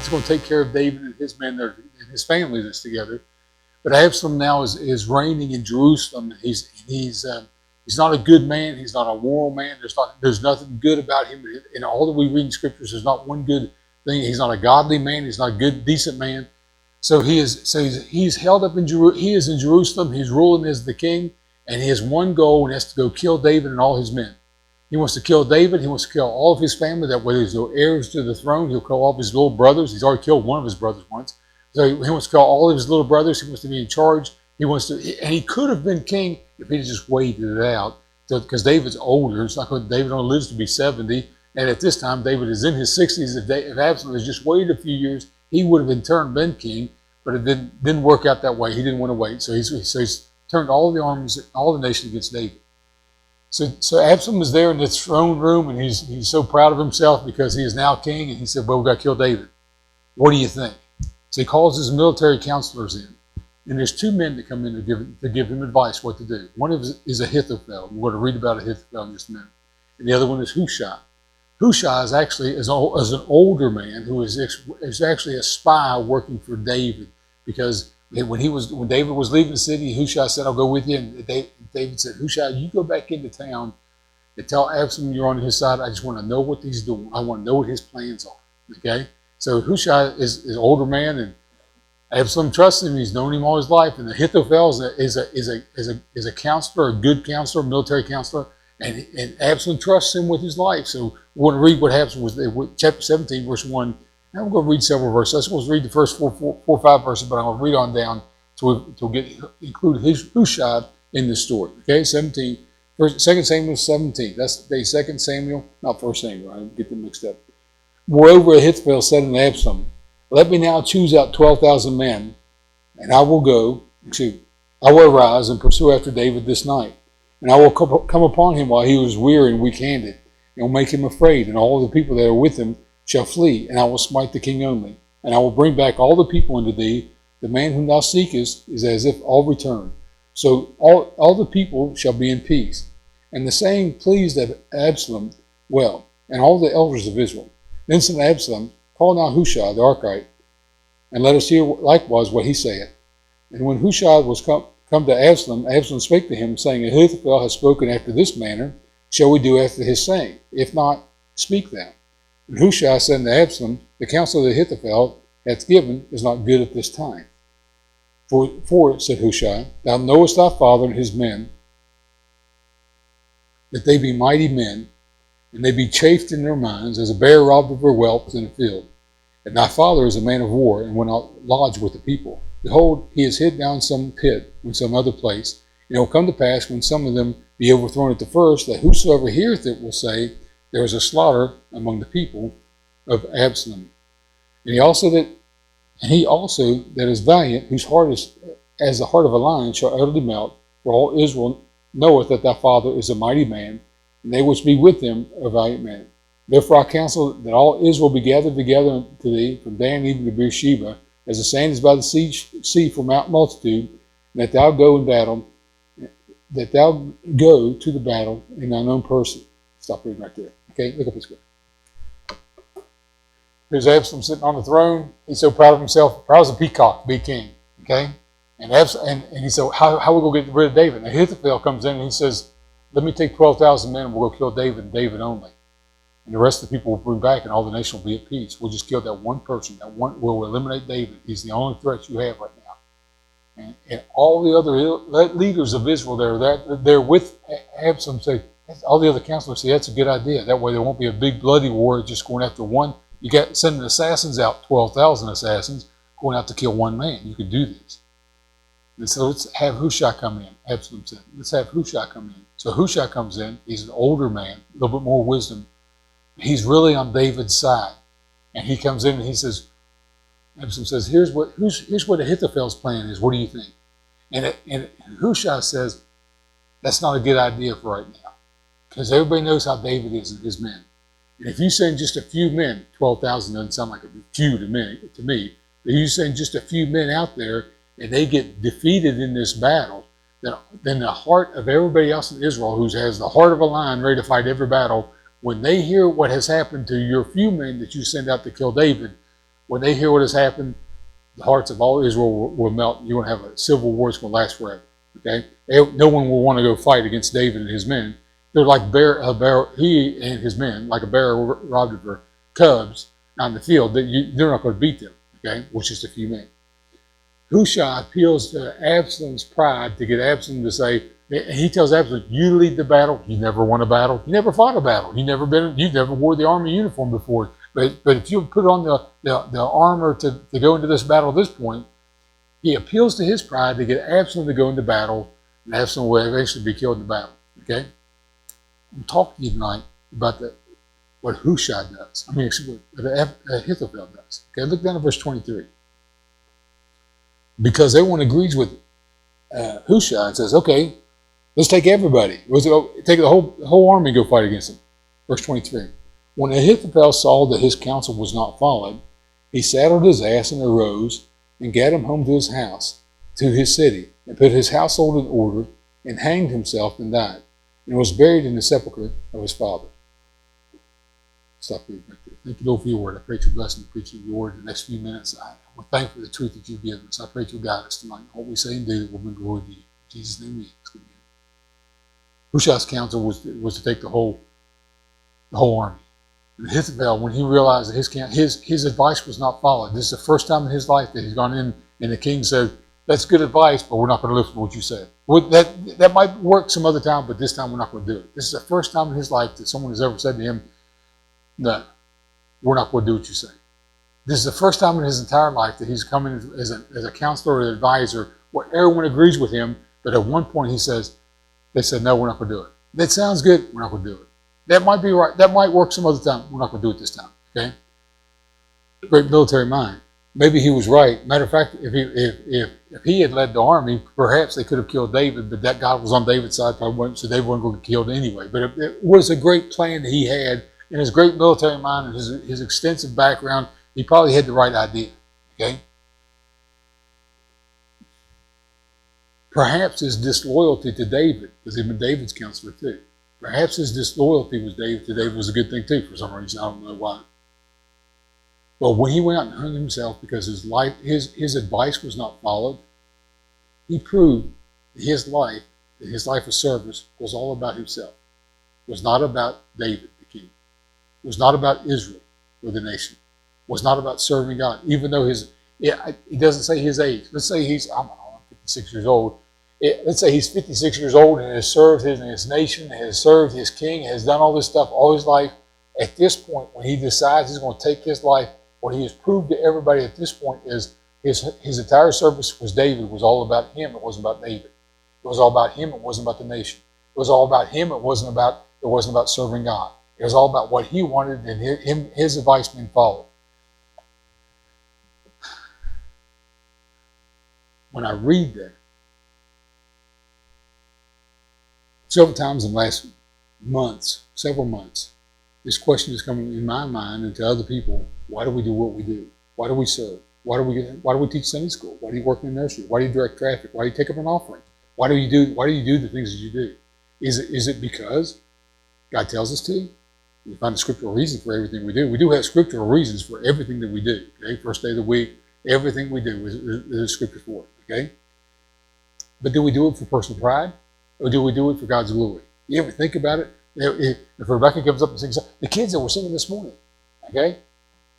he's going to take care of David and his men and his family that's together. But Absalom now is reigning in Jerusalem. He's not a good man. He's not a moral man. There's nothing good about him. In all that we read in scriptures, there's not one good thing. He's not a godly man. He's not a good, decent man. So he's held up in Jerusalem. He is in Jerusalem. He's ruling as the king, and he has one goal, and that's to go kill David and all his men. He wants to kill David. He wants to kill all of his family. That way there's no heirs to the throne. He'll kill all of his little brothers. He's already killed one of his brothers once. So he wants to kill all of his little brothers. He wants to be in charge. And he could have been king if he just waited it out. Because David's older. It's not going. David only lives to be 70, and at this time David is in his 60s. If Absalom has just waited a few years, he would have in turn been king. But it didn't work out that way. He didn't want to wait. So he's turned all the armies, all the nation against David. So Absalom is there in the throne room, and he's so proud of himself because he is now king. And he said, "Well, we've got to kill David. What do you think?" So he calls his military counselors in. And there's two men that come in to give him advice what to do. One is Ahithophel. We're going to read about Ahithophel in just a minute. And the other one is Hushai. Hushai is actually is an older man who is actually a spy working for David, because when David was leaving the city, Hushai said, "I'll go with you." And David said, "Hushai, you go back into town and tell Absalom you're on his side. I just want to know what he's doing. I want to know what his plans are." Okay? So Hushai is an older man, and Absalom trusts him. He's known him all his life. And Ahithophel is a counselor, a good counselor, a military counselor, and Absalom trusts him with his life. So we want to read what happens with chapter 17, verse 1. And we're going to read several verses. I'm supposed to read the first four or five verses, but I'm going to read on down to include Hushai in the story. Okay, 17. 2 Samuel 17. That's the 2 Samuel, not 1 Samuel. I get them mixed up. Moreover, Ahithophel said unto Absalom, "Let me now choose out 12,000 men, and I will arise and pursue after David this night. And I will come upon him while he was weary and weak-handed, and will make him afraid, and all the people that are with him shall flee, and I will smite the king only. And I will bring back all the people unto thee. The man whom thou seekest is as if all returned. So all the people shall be in peace." And the saying pleased Absalom well, and all the elders of Israel. Then said Absalom, "Call now Hushai the Archite, and let us hear likewise what he saith." And when Hushai was come to Absalom, Absalom spake to him, saying, "Ahithophel hath spoken after this manner. Shall we do after his saying? If not, speak thou." And Hushai said unto Absalom, "The counsel that Ahithophel hath given is not good at this time. For, said Hushai, thou knowest thy father and his men, that they be mighty men, and they be chafed in their minds, as a bear robbed of her whelps in a field. And thy father is a man of war, and will not lodge with the people. Behold, he is hid down some pit in some other place. And it will come to pass, when some of them be overthrown at the first, that whosoever heareth it will say, There is a slaughter among the people of Absalom. And he also that is valiant, whose heart is as the heart of a lion, shall utterly melt. For all Israel knoweth that thy father is a mighty man, and they which be with him are valiant men. Therefore I counsel that all Israel be gathered together unto thee, from Dan even to Beersheba, as the sand is by the sea for multitude, and that thou go in battle, that thou go to the battle in thine own person." Stop reading right there. Okay, look up this guy. There's Absalom sitting on the throne. He's so proud of himself, proud as a peacock to be king. Okay, and he said, "How are we going to get rid of David?" And Ahithophel comes in and he says, "Let me take 12,000 men and we'll go kill David and David only. And the rest of the people will bring back, and all the nation will be at peace. We'll just kill that one person. We'll eliminate David. He's the only threat you have right now." And all the other leaders of Israel they're with Absalom say, all the other counselors say, "That's a good idea. That way there won't be a big bloody war just going after one. You got sending assassins out, 12,000 assassins, going out to kill one man. You could do this." And so let's have Hushai come in. Absalom said, "Let's have Hushai come in." So Hushai comes in. He's an older man, a little bit more wisdom. He's really on David's side. And he comes in and he says, Absalom says, here's what Ahithophel's plan is. What do you think? And Hushai says, "That's not a good idea for right now. Because everybody knows how David is and his men. And if you send just a few men, 12,000 doesn't sound like a few to me. But you send just a few men out there and they get defeated in this battle, then the heart of everybody else in Israel, who has the heart of a lion ready to fight every battle, when they hear what has happened to your few men that you send out to kill David, when they hear what has happened, the hearts of all Israel will melt. You're going to have a civil war that's going to last forever. Okay, no one will want to go fight against David and his men. They're like he and his men, like a bear robbed of her cubs out in the field. They're not going to beat them. Okay, with just a few men. Hushai appeals to Absalom's pride to get Absalom to say. He tells Absalom, "You lead the battle. You never won a battle. You never fought a battle. You never wore the army uniform before. But if you put on the armor to go into this battle at this point," he appeals to his pride to get Absalom to go into battle, and Absalom will eventually be killed in the battle. Okay, I'm talking to you tonight about what Hushai does. I mean, what Ahithophel does. Okay, look down at verse 23. Because everyone agrees with Hushai and says, "Okay, let's take everybody. Take the whole army and go fight against them." Verse 23. When Ahithophel saw that his counsel was not followed, he saddled his ass and arose and gat him home to his house, to his city, and put his household in order, and hanged himself and died, and was buried in the sepulchre of his father. Stop reading right there. Thank you, Lord, for your word. I pray your blessing to preach your word in the next few minutes. We're thankful for the truth that you've given us. I pray you'll guide us tonight. What we say and do will bring glory to you. In Jesus' name, amen. Hushai's counsel was to take the whole army. And Ahithophel, when he realized that his advice was not followed, this is the first time in his life that he's gone in, and the king said, "That's good advice, but we're not going to listen to what you said." Well, that might work some other time, but this time we're not going to do it. This is the first time in his life that someone has ever said to him, "No, we're not going to do what you say." This is the first time in his entire life that he's come in as a counselor or an advisor where everyone agrees with him, but at one point they said, "No, we're not going to do it. That sounds good, we're not going to do it. That might be right. That might work some other time. We're not going to do it this time." Okay? Great military mind. Maybe he was right. Matter of fact, if he had led the army, perhaps they could have killed David, but that God was on David's side, so David wasn't going to get killed anyway. But it was a great plan that he had, and his great military mind and his extensive background, he probably had the right idea. Okay? Perhaps his disloyalty to David, because he'd been David's counselor too. Perhaps his disloyalty to David was a good thing too for some reason. I don't know why. But when he went out and hung himself because his advice was not followed, he proved that his life of service was all about himself. It was not about David, the king. It was not about Israel or the nation. It was not about serving God, even though it doesn't say his age. Let's say I'm 56 years old. Let's say he's 56 years old and has served his nation, has served his king, has done all this stuff all his life. At this point, when he decides he's going to take his life, what he has proved to everybody at this point is his entire service was David. Was all about him. It wasn't about David. It was all about him. It wasn't about the nation. It was all about him. It wasn't about serving God. It was all about what he wanted and his advice being followed. When I read that, several times in the last several months, this question is coming in my mind and to other people: why do we do what we do? Why do we serve? Why do we teach Sunday school? Why do you work in the nursery? Why do you direct traffic? Why do you take up an offering? Why do you do the things that you do? Is it because God tells us to? We find a scriptural reason for everything we do. We do have scriptural reasons for everything that we do. Okay, first day of the week, everything we do is scripture for it. Okay, but do we do it for personal pride, or do we do it for God's glory? You ever think about it? If Rebecca comes up and sings, the kids that were singing this morning, okay?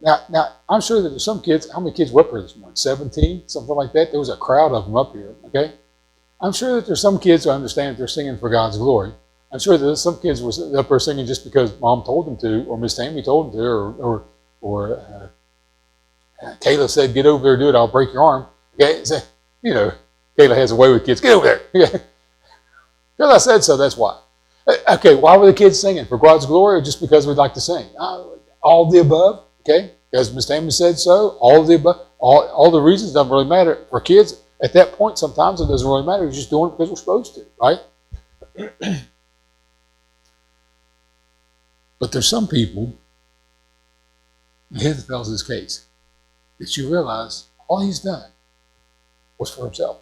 Now I'm sure that there's some kids. How many kids were up here this morning? 17, something like that. There was a crowd of them up here, okay? I'm sure that there's some kids who understand that they're singing for God's glory. I'm sure that some kids were up there singing just because Mom told them to, or Miss Tammy told them to, or Kayla said, "Get over there and do it. I'll break your arm." Okay, so, Kayla has a way with kids. Get over there. Okay? Because I said so. That's why. Okay, why were the kids singing? For God's glory, or just because we'd like to sing? All of the above. Okay, because Miss Tammy said so. All of the above. All the reasons doesn't really matter for kids. At that point, sometimes it doesn't really matter. We're just doing it because we're supposed to, right? But there's some people, and Ahithophel's his case, that you realize all he's done was for himself.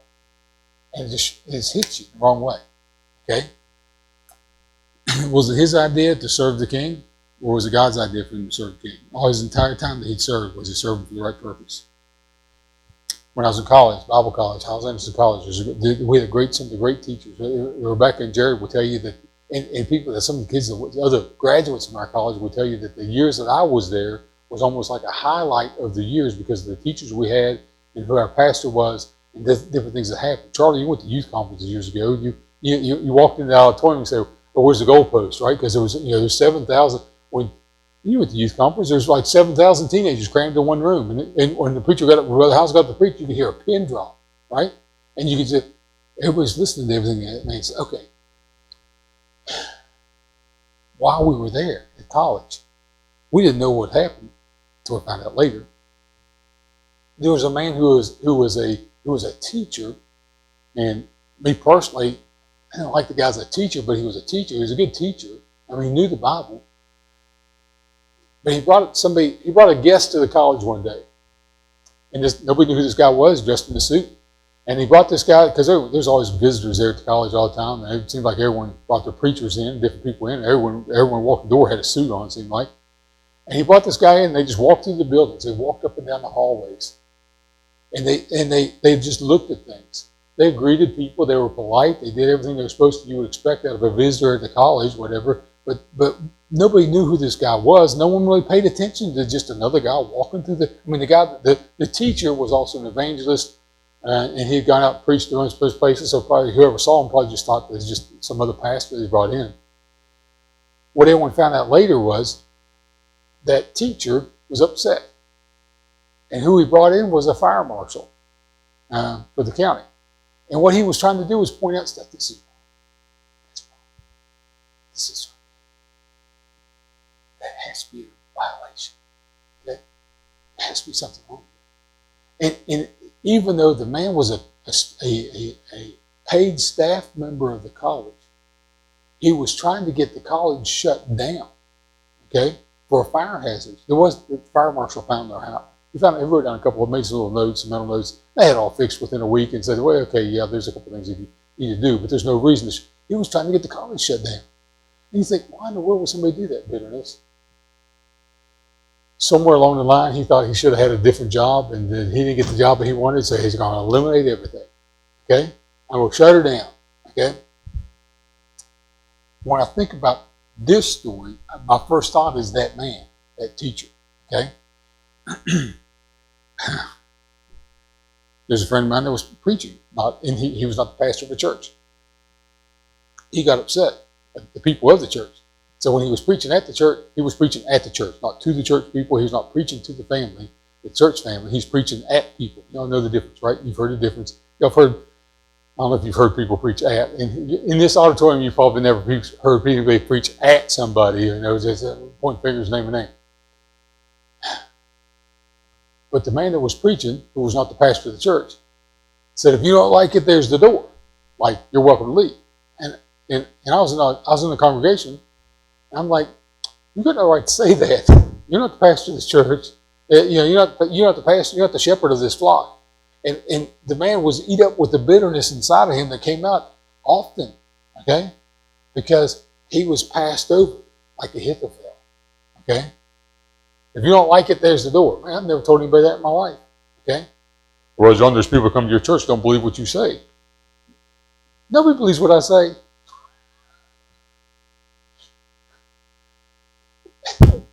And it just hits you the wrong way. Okay? Was it his idea to serve the king? or was it God's idea for him to serve the king? All his entire time that he'd served was he serving for the right purpose. When I was in college, Bible college, House Anderson College, we had some of the great teachers. Rebecca and Jared will tell you that, and people, some of the kids, the other graduates from our college will tell you that the years that I was there was almost like a highlight of the years because of the teachers we had and who our pastor was and different things that happened. Charlie, you went to youth conferences years ago. You walked into the auditorium and said, "Well, where's the goalpost?" Right? Because there was there's 7,000. When you went to youth conference, there's like 7,000 teenagers crammed in one room, and when the preacher got up, Brother House got up to preach, you could hear a pin drop, right? And you could just everybody's listening to everything. And they said, "Okay." While we were there at college, we didn't know what happened until we found out later. There was a man who was a teacher, and me personally, I don't like the guy as a teacher, but he was a teacher. He was a good teacher. I mean, he knew the Bible. But he brought a guest to the college one day. And nobody knew who this guy was, dressed in a suit. And he brought this guy, because there's always visitors there at the college all the time. And it seemed like everyone brought their preachers in, different people in. Everyone walked the door had a suit on, it seemed like. And he brought this guy in, and they just walked through the buildings. They walked up and down the hallways. And they just looked at things. They greeted people. They were polite. They did everything they were supposed to. You would expect out of a visitor at the college, whatever. But nobody knew who this guy was. No one really paid attention to just another guy walking through the teacher was also an evangelist, and he had gone out and preached to those places. So probably whoever saw him probably just thought it was just some other pastor they brought in. What everyone found out later was that teacher was upset, and who he brought in was a fire marshal for the county. And what he was trying to do was point out stuff. This is that has to be a violation. Okay? There has to be something wrong with it. And even though the man was a paid staff member of the college, he was trying to get the college shut down, okay, for a fire hazard. The fire marshal found their house. He wrote down a couple of, made some little notes, some mental notes. They had it all fixed within a week and said, well, okay, yeah, there's a couple of things you need to do, but there's no reason. He was trying to get the college shut down. And you think, why in the world would somebody do that, bitterness? Somewhere along the line, he thought he should have had a different job, and then he didn't get the job that he wanted, so he's going to eliminate everything. Okay? I'm going to shut her down. Okay? When I think about this story, my first thought is that man, that teacher. Okay? There's a friend of mine that was preaching, and he was not the pastor of a church. He got upset at the people of the church. So when he was preaching at the church, he was preaching at the church, not to the church people. He's not preaching to the family, the church family. He's preaching at people. Y'all know the difference, right? You've heard the difference. Y'all heard, I don't know if you've heard people preach at. In this auditorium, you've probably never heard anybody preach at somebody. Just point fingers, name and name. But the man that was preaching, who was not the pastor of the church, said, if you don't like it, there's the door. Like, you're welcome to leave. And I was in the congregation, and I'm like, you got no right to say that. You're not the pastor of this church. You're not the pastor. You're not the shepherd of this flock. And the man was eat up with the bitterness inside of him that came out often, okay, because he was passed over like a Ahithophel, okay. If you don't like it, there's the door. Man, I've never told anybody that in my life, okay. Whereas there's people come to your church don't believe what you say. Nobody believes what I say.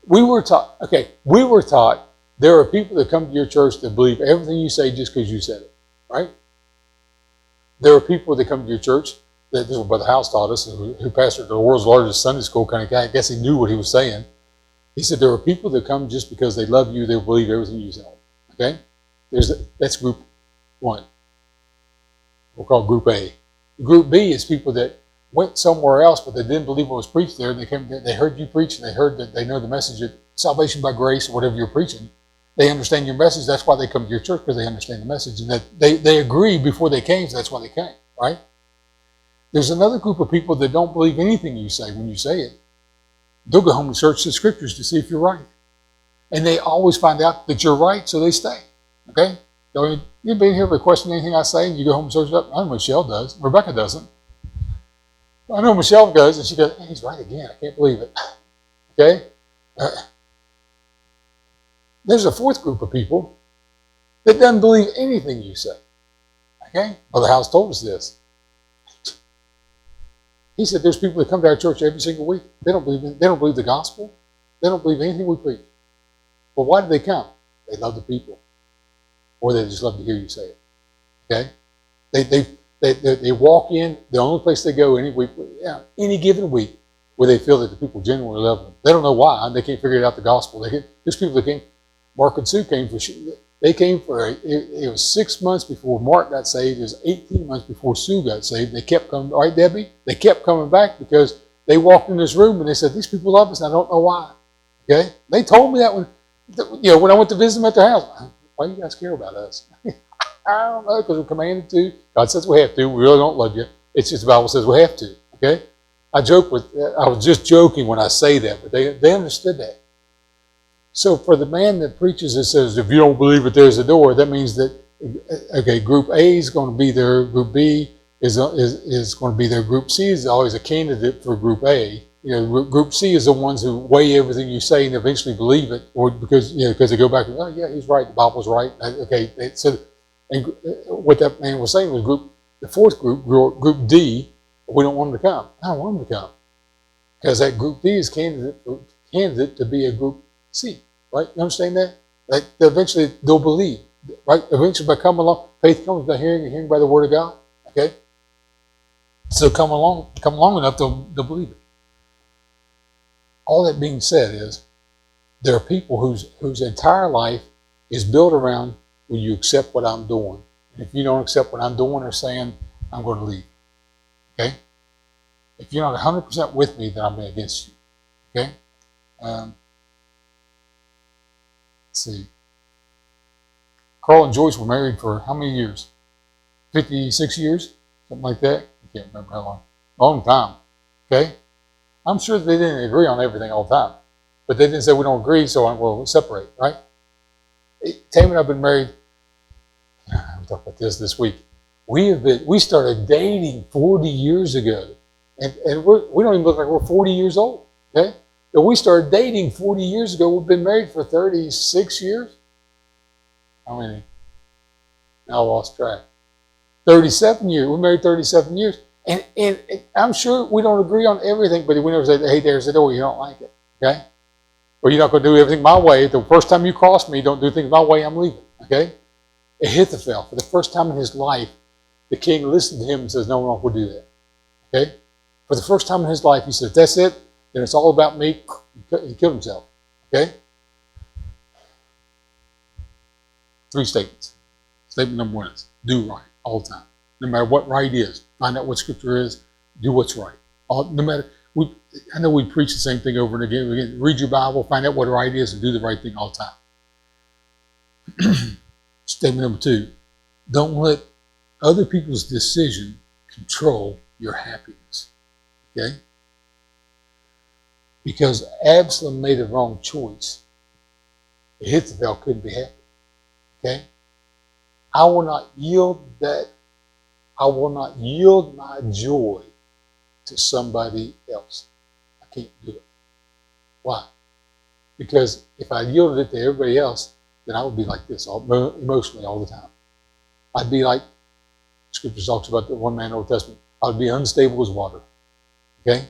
We were taught there are people that come to your church that believe everything you say just because you said it, right? There are people that come to your church, this is what Brother House taught us, who pastored the world's largest Sunday school kind of guy. I guess he knew what he was saying. He said there are people that come just because they love you, they believe everything you say, okay? That's group one. We'll call group A. Group B is people that went somewhere else, but they didn't believe what was preached there. They heard you preach, and they heard that they know the message of salvation by grace, or whatever you're preaching. They understand your message. That's why they come to your church, because they understand the message, and that they agree before they came. So that's why they came, right? There's another group of people that don't believe anything you say when you say it. They'll go home and search the scriptures to see if you're right, and they always find out that you're right, so they stay. Okay? Anybody here ever question anything I say, and you go home and search it up? I know Michelle does. Rebecca doesn't. I know Michelle goes, and she goes, hey, he's right again. I can't believe it. Okay? There's a fourth group of people that doesn't believe anything you say. Okay? Brother House told us this. He said there's people that come to our church every single week. They don't believe the gospel. They don't believe anything we preach. Well, why do they come? They love the people. Or they just love to hear you say it. Okay? They walk in, the only place they go any week, any given week, where they feel that the people genuinely love them. They don't know why. They can't figure out the gospel. There's people that came. Mark and Sue came for. They came for. It was 6 months before Mark got saved. It was 18 months before Sue got saved. They kept coming. Right, Debbie? They kept coming back because they walked in this room and they said, "These people love us, and I don't know why." Okay? They told me that when I went to visit them at their house. Why do you guys care about us? I don't know, because we're commanded to. God says we have to. We really don't love you. It's just the Bible says we have to. Okay? I was just joking when I say that, but they understood that. So for the man that preaches that says, if you don't believe it, there's a door, that means that, okay, group A is going to be there, group B is going to be there, group C is always a candidate for group A. Group C is the ones who weigh everything you say and eventually believe it, or because they go back and, oh yeah, he's right, the Bible's right. Okay, so and what that man was saying was the fourth group D, we don't want them to come. I don't want them to come because that group D is candidate to be a group C, right? You understand that? Like eventually they'll believe, right? Eventually by coming along, faith comes by hearing and hearing by the word of God. Okay, so come along enough, they'll believe it. All that being said is, there are people whose entire life is built around, will you accept what I'm doing? And if you don't accept what I'm doing or saying, I'm going to leave. Okay? If you're not 100% with me, then I'm against you. Okay? Let's see. Carl and Joyce were married for how many years? 56 years? Something like that? I can't remember how long. Long time. Okay? I'm sure they didn't agree on everything all the time. But they didn't say we don't agree, so we'll separate, right? Tammy and I have been married. We'll talk about this week. We started dating 40 years ago. And we don't even look like we're 40 years old. Okay? But we started dating 40 years ago. We've been married for 36 years. How many? Now I lost track. 37 years. We're married 37 years. And I'm sure we don't agree on everything, but we never say, hey, there's the door, you don't like it. Okay? Or you're not going to do everything my way. The first time you cross me, don't do things my way, I'm leaving. Okay? Ahithophel, for the first time in his life, the king listened to him and says, no, we're not going to do that. Okay? For the first time in his life, he said, that's it, then it's all about me. He killed himself. Okay? 3 statements. Statement number 1 is, do right all the time. No matter what right is. Find out what Scripture is. Do what's right. No matter, I know we preach the same thing over and again. Read your Bible, find out what right is, and do the right thing all the time. Statement number 2, don't let other people's decision control your happiness. Okay? Because Absalom made a wrong choice. Ahithophel couldn't be happy. Okay? I will not yield my joy to somebody else. I can't do it. Why? Because if I yielded it to everybody else, then I would be like this emotionally all the time. I'd be like, Scripture talks about the one man in the Old Testament, I would be unstable as water. Okay?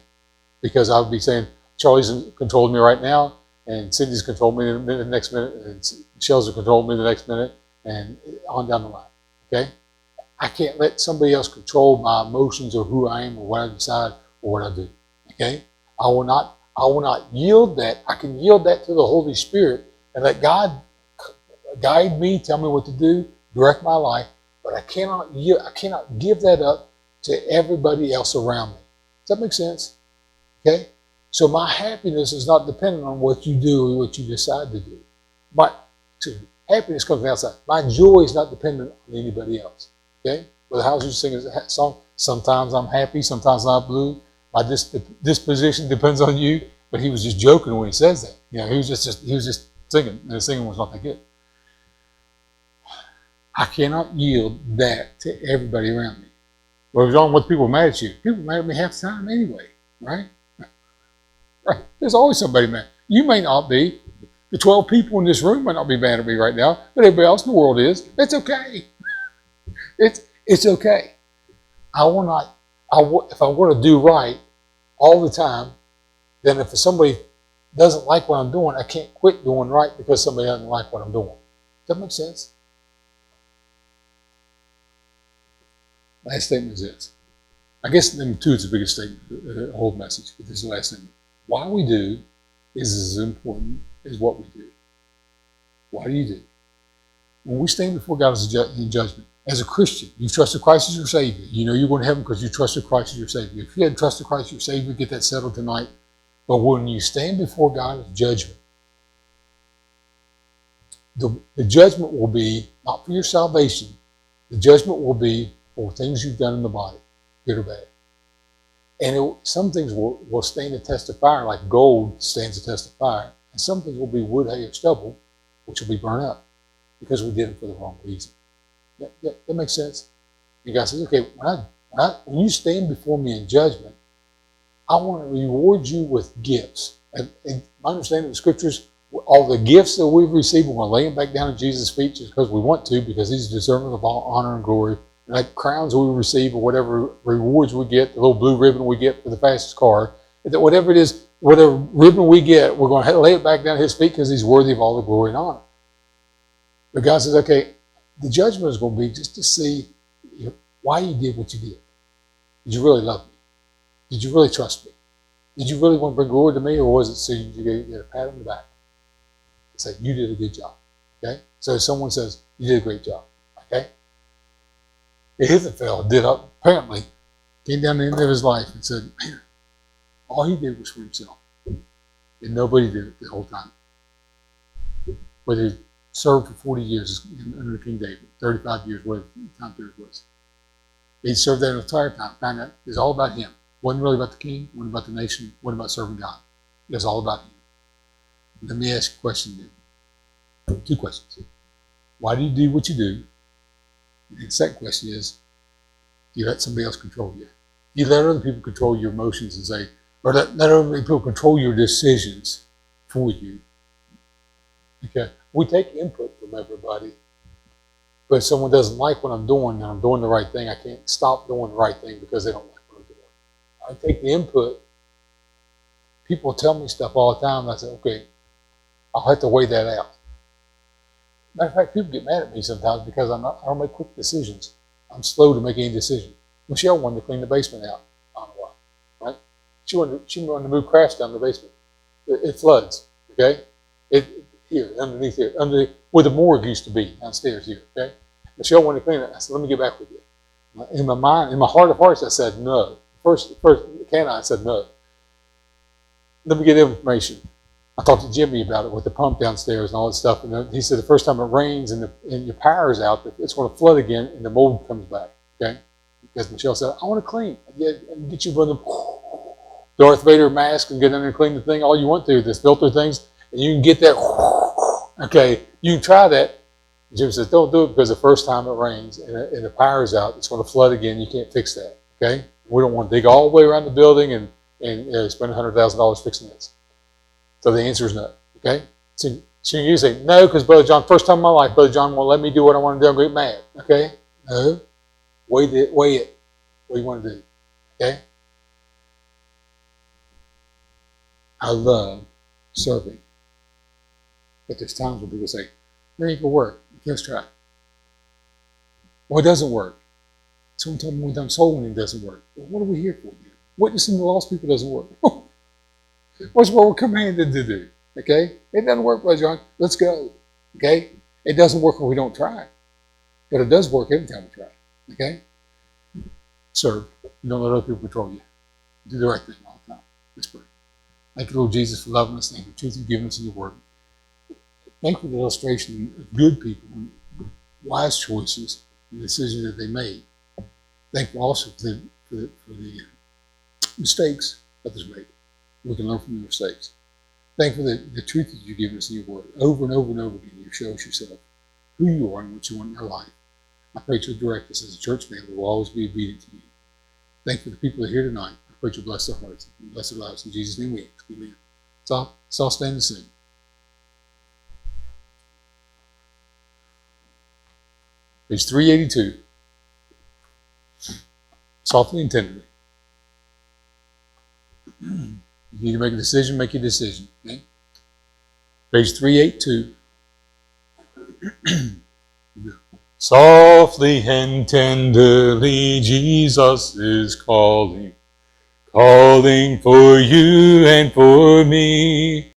Because I would be saying, Charlie's controlling me right now, and Cindy's controlling me in the next minute, and Michelle's controlling me the next minute, and on down the line. Okay? I can't let somebody else control my emotions or who I am or what I decide or what I do. Okay? I will not yield that. I can yield that to the Holy Spirit and let God guide me, tell me what to do, direct my life, but I cannot give that up to everybody else around me. Does that make sense? Okay? So my happiness is not dependent on what you do or what you decide to do. Happiness comes from outside. My joy is not dependent on anybody else. Okay? Well, how you sing a song? Sometimes I'm happy, sometimes I'm blue. My disposition depends on you. But he was just joking when he says that. He was just singing, and the singing was not that good. I cannot yield that to everybody around me. What's wrong with people mad at you? People mad at me half the time anyway, right? Right? There's always somebody mad. You may not be. The 12 people in this room might not be mad at me right now, but everybody else in the world is. It's okay. It's okay. If I want to do right all the time, then if somebody doesn't like what I'm doing, I can't quit doing right because somebody doesn't like what I'm doing. Does that make sense? Last statement is this. I guess number 2 is the biggest statement, the whole message, but this is the last statement. Why we do is as important as what we do. Why do you do? When we stand before God in judgment, as a Christian, you trusted Christ as your Savior. You know you're going to heaven because you trusted Christ as your Savior. If you hadn't trusted Christ as your Savior, get that settled tonight. But when you stand before God in judgment, the judgment will be not for your salvation. The judgment will be for things you've done in the body, good or bad. And some things will stand the test of fire, like gold stands the test of fire. And some things will be wood, hay, or stubble, which will be burned up because we did it for the wrong reason. That makes sense? And God says, okay, when you stand before me in judgment, I want to reward you with gifts. And my understanding of the scriptures, all the gifts that we've received, we're going to lay them back down at Jesus' feet just because we want to, because he's deserving of all honor and glory. And like crowns we receive or whatever rewards we get, the little blue ribbon we get for the fastest car, whatever it is, whatever ribbon we get, we're going to lay it back down at his feet because he's worthy of all the glory and honor. But God says, okay, the judgment is going to be just to see why you did what you did. Did you really love me? Did you really trust me? Did you really want to bring glory to me, or was it so you get a pat on the back and say, you did a good job? Okay? So if someone says, you did a great job. Okay? Ahithophel apparently came down to the end of his life and said, man, all he did was for himself. And nobody did it the whole time. But he served for 40 years under King David, 35 years, whatever the time period was. He served that entire time, found out it was all about him. It wasn't really about the king, it wasn't about the nation, it wasn't about serving God. It was all about him. Let me ask you a question then. 2 questions. Why do you do what you do? And the second question is, do you let somebody else control you? You let other people control your emotions and say, or let other people control your decisions for you. Okay? We take input from everybody. But if someone doesn't like what I'm doing and I'm doing the right thing, I can't stop doing the right thing because they don't like what I'm doing. I take the input. People tell me stuff all the time, and I say, okay, I'll have to weigh that out. Matter of fact, people get mad at me sometimes because I don't make quick decisions. I'm slow to make any decision. Michelle wanted to clean the basement out. I don't know why. Right? She wanted to move crafts down the basement. It floods. Okay? Here, underneath here, where the morgue used to be, downstairs here. Okay? Michelle wanted to clean it. I said, let me get back with you. In my mind, in my heart of hearts, I said no. First, I said no. Let me get information. I talked to Jimmy about it with the pump downstairs and all that stuff. And he said the first time it rains and your power is out, it's going to flood again and the mold comes back. Okay? Because Michelle said, I want to clean. Get you one of the Darth Vader mask and get in there and clean the thing all you want to, this filter things, and you can get that. Okay, you can try that. Jim says, don't do it because the first time it rains and the power is out, it's going to flood again. You can't fix that. Okay? We don't want to dig all the way around the building and spend $100,000 fixing this. So the answer is no. Okay? So you say, no, because Brother John, first time in my life, Brother John won't let me do what I want to do. I'm going to get mad. Okay? No. Weigh it. What do you want to do? Okay? I love serving. But there's times when people say, it ain't going to work. Let's try. Well, it doesn't work. Someone told me one time soul winning doesn't work. Well, what are we here for? Witnessing the lost people doesn't work. What's what we're commanded to do? Okay? It doesn't work, Brother John. Let's go. Okay? It doesn't work when we don't try. But it does work every time we try. Okay? Serve. You don't let other people control you. Do the right thing all the time. Let's pray. Thank you, Lord Jesus, for loving us. Thank you for the truth you've given us in your word. Thank you for the illustration of good people and wise choices and decisions that they made. Thank you also for the mistakes others made. We can learn from the mistakes. Thank you for the truth that you've given us in your word. Over and over and over again, you show us yourself, who you are and what you want in our life. I pray to direct us as a church family. We'll always be obedient to you. Thank you for the people that are here tonight. I pray to bless their hearts and bless their lives. In Jesus' name we ask. Amen. So I'll stand and sing. Page 382. Softly and tenderly. You need to make a decision, make your decision. Okay? Page 382. Softly and tenderly, Jesus is calling, calling for you and for me.